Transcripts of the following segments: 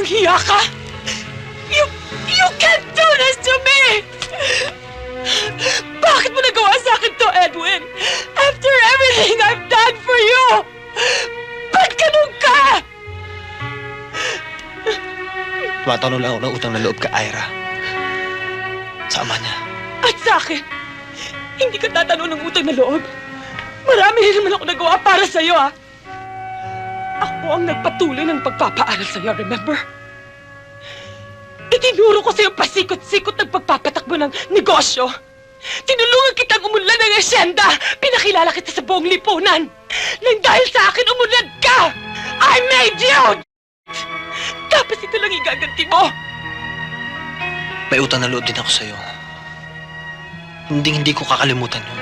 Walang hiya ka! You can't do this to me! Bakit mo nagawa sa akin to, Edwin? After everything I've done for you! Ba't ganun ka? Tumatanong lang ako ng utang na loob ka, Ira. Sa ama niya. At sa akin, hindi ka tatanong ng utang na loob. Marami rin naman ako nagawa para sa'yo, ha? Ako ang nagpatuloy ng pagpapaaral sa'yo, remember? Itinuro ko sa'yo pasikot-sikot ng pagpapatakbo ng negosyo. Tinulungan kitang umunlad ng asyenda. Pinakilala kita sa buong lipunan. Nang dahil sa akin, umunlad ka! I made you! Tapos ito lang igaganti mo. May utang na loob din ako sa'yo. Hindi ko kakalimutan yun.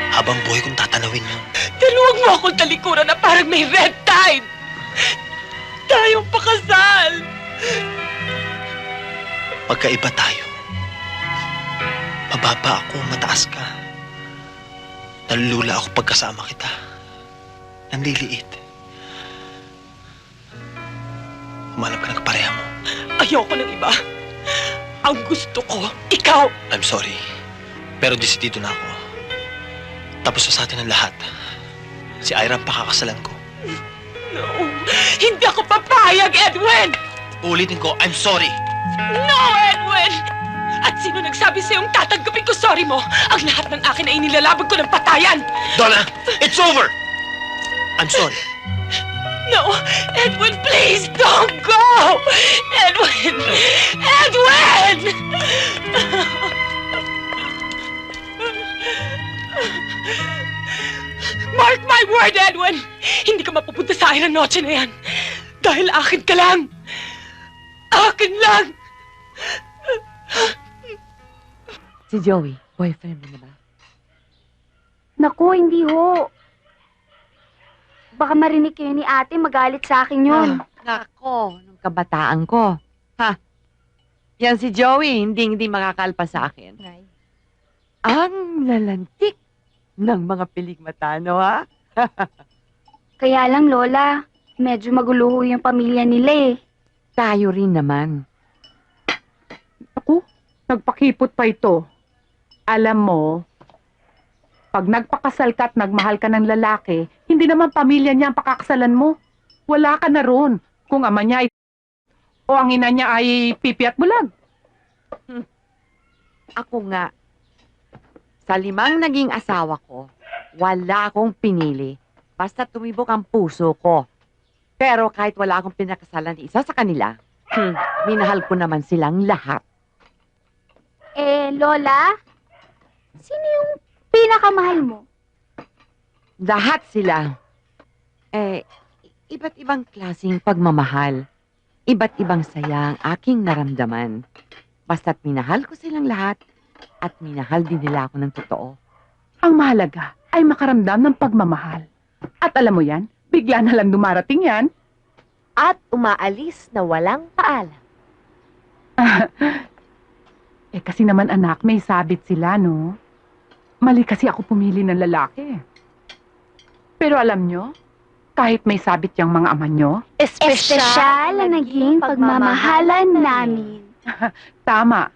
Habang buhay kong tatanawin yun. Daluwag mo akong talikuran na parang may red tide. Tayong pakasal. Magkaiba tayo. Mababa ako, mataas ka. Nalulula ako pagkasama kita. Nanliliit. Humanap ka ng kapareha mo. Ayoko ng iba. Ang gusto ko, ikaw. I'm sorry. Pero desidido na ako. Tapos na sa atin ang lahat. Si Ira ang pakakasalan ko. No, hindi ako papayag, Edwin! Uulitin ko, I'm sorry. No, Edwin! At sino nagsabi sa'yong tatanggapin ko sorry mo? Ang lahat ng akin ay inilalabag ko ng patayan! Donna, it's over! I'm sorry. No, Edwin, please don't go! Edwin! Edwin! Mark my word, Edwin! Hindi ka mapupunta sa akin ang noche na yan. Dahil akin ka lang. Akin lang! Si Joey, boyfriend mo na ba? Naku, hindi ho. Baka marinig kayo ni ate, magalit sa akin yun. Nako, nung kabataan ko. Ha? Yan si Joey, hindi makakalpa sa akin. Ang lalantik ng mga piligmata, no, ha? Kaya lang, Lola, medyo magulo ho yung pamilya nila eh. Tayo rin naman. Ako, nagpakipot pa ito. Alam mo, pag nagpakasal ka at nagmahal ka ng lalaki, hindi naman pamilya niya ang pakakasalan mo. Wala ka na ron. Kung ama niya ay o ang ina niya ay pipi at bulag. Ako nga, sa 5 naging asawa ko, wala akong pinili. Basta tumibok ang puso ko. Pero kahit wala akong pinakasalan ni isa sa kanila, minahal ko naman silang lahat. Eh, Lola, sino yung pinakamahal mo? Lahat sila. Iba't ibang klaseng pagmamahal. Iba't ibang saya ang aking naramdaman. Basta't minahal ko silang lahat at minahal din nila ako ng totoo. Ang mahalaga ay makaramdam ng pagmamahal. At alam mo yan, bigla na lang dumarating yan. At umaalis na walang paalam. Kasi naman anak, may sabit sila, no? Mali kasi ako pumili ng lalaki. Pero alam nyo, kahit may sabit yung mga ama nyo, Espesyal na naging pagmamahalan namin. tama.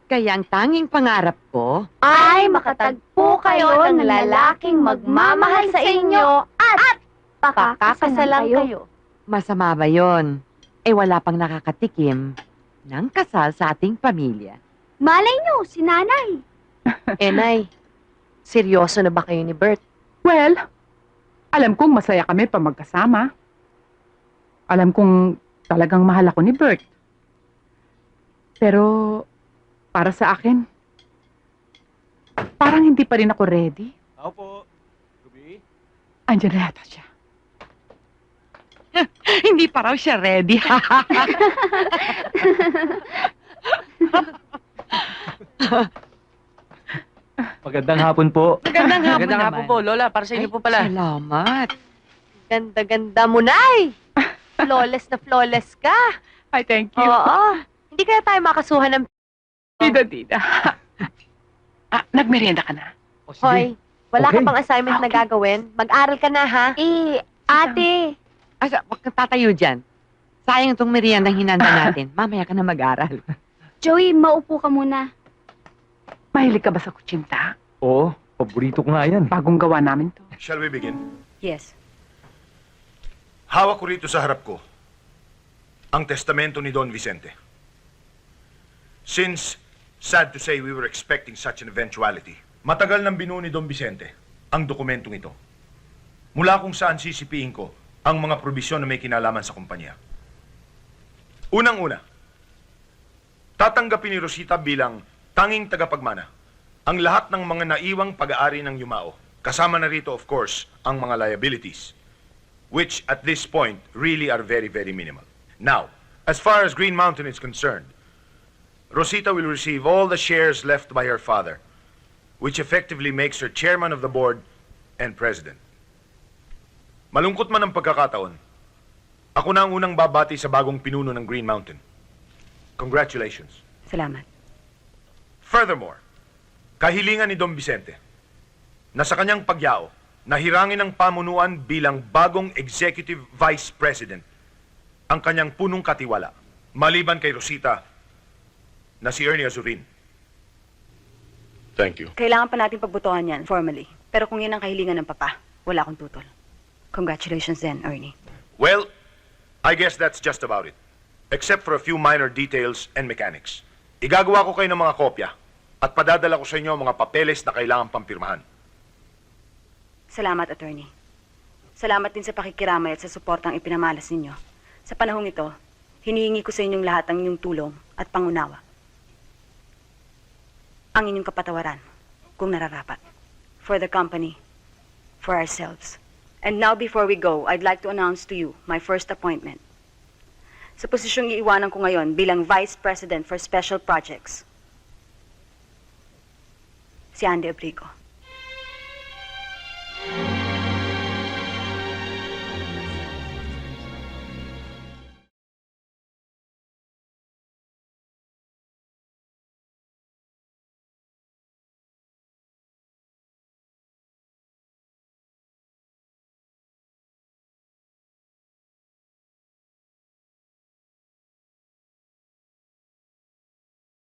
Kaya ang tanging pangarap ko, Ay makatagpo kayo ng lalaking magmamahal sa inyo at pakakasalan kayo. masama ba yun? Wala pang nakakatikim ng kasal sa ating pamilya. Malay nyo, si nanay. Nay, seryoso na ba kayo ni Bert? Well, alam kong masaya kami pa magkasama. Alam kong talagang mahal ako ni Bert. Pero, para sa akin, parang hindi pa rin ako ready. Ako po. Ruby? Andiyan na yata siya. Hindi pa raw siya ready. Magandang hapon po. Magandang hapon Magandang naman. hapon po, Lola. Para sa inyo po pala. Salamat. Ganda-ganda mo, Nay. Flawless na flawless ka. Ay, thank you. Oo. Hindi kaya tayo makasuhan ng... Dida. Nagmerienda ka na? O, sige. Hoy, wala ka Okay. pang assignment na gagawin? Mag-aral ka na, ha? Eh, ate. Asa, wag kang tatayo dyan. Sayang itong meriendang hinanda natin. Mamaya ka na mag-aral. Joey, maupo ka muna. Mahilig ka ba sa kutsinta? Oo, paborito ko nga yan. Bagong gawa namin to. Shall we begin? Yes. Hawak ko rito sa harap ko ang testamento ni Don Vicente. Since, sad to say, we were expecting such an eventuality, matagal nang binuo ni Don Vicente ang dokumentong ito. Mula kung saan sisipiin ko ang mga probisyon na may kinalaman sa kumpanya. Unang-una, tatanggapin ni Rosita bilang tanging tagapagmana ang lahat ng mga naiwang pag-aari ng Yumao. Kasama na rito, of course, ang mga liabilities, which at this point really are very, very minimal. Now, as far as Green Mountain is concerned, Rosita will receive all the shares left by her father, which effectively makes her chairman of the board and president. Malungkot man ang pagkakataon, ako na ang unang babati sa bagong pinuno ng Green Mountain. Congratulations. Salamat. Furthermore, kahilingan ni Don Vicente na sa kanyang pagyao, nahirangin ng pamunuan bilang bagong executive vice president ang kanyang punong katiwala, maliban kay Rosita na si Ernie Azurin. Thank you. Kailangan pa natin pagbutuhan yan, formally. Pero kung yan ang kahilingan ng papa, wala akong tutol. Congratulations then, Ernie. Well, I guess that's just about it. Except for a few minor details and mechanics. Igagawa ko kayo ng mga kopya at padadala ko sa inyo ang mga papeles na kailangan pampirmahan. Salamat, Attorney. Salamat din sa pakikiramay at sa suportang ipinamalas ninyo. Sa panahong ito, hinihingi ko sa inyong lahat ang inyong tulong at pangunawa. Ang inyong kapatawaran, kung nararapat. For the company, for ourselves. And now before we go, I'd like to announce to you my first appointment. Sa posisyong iiwanan ko ngayon bilang Vice President for Special Projects, si Andy Abrigo.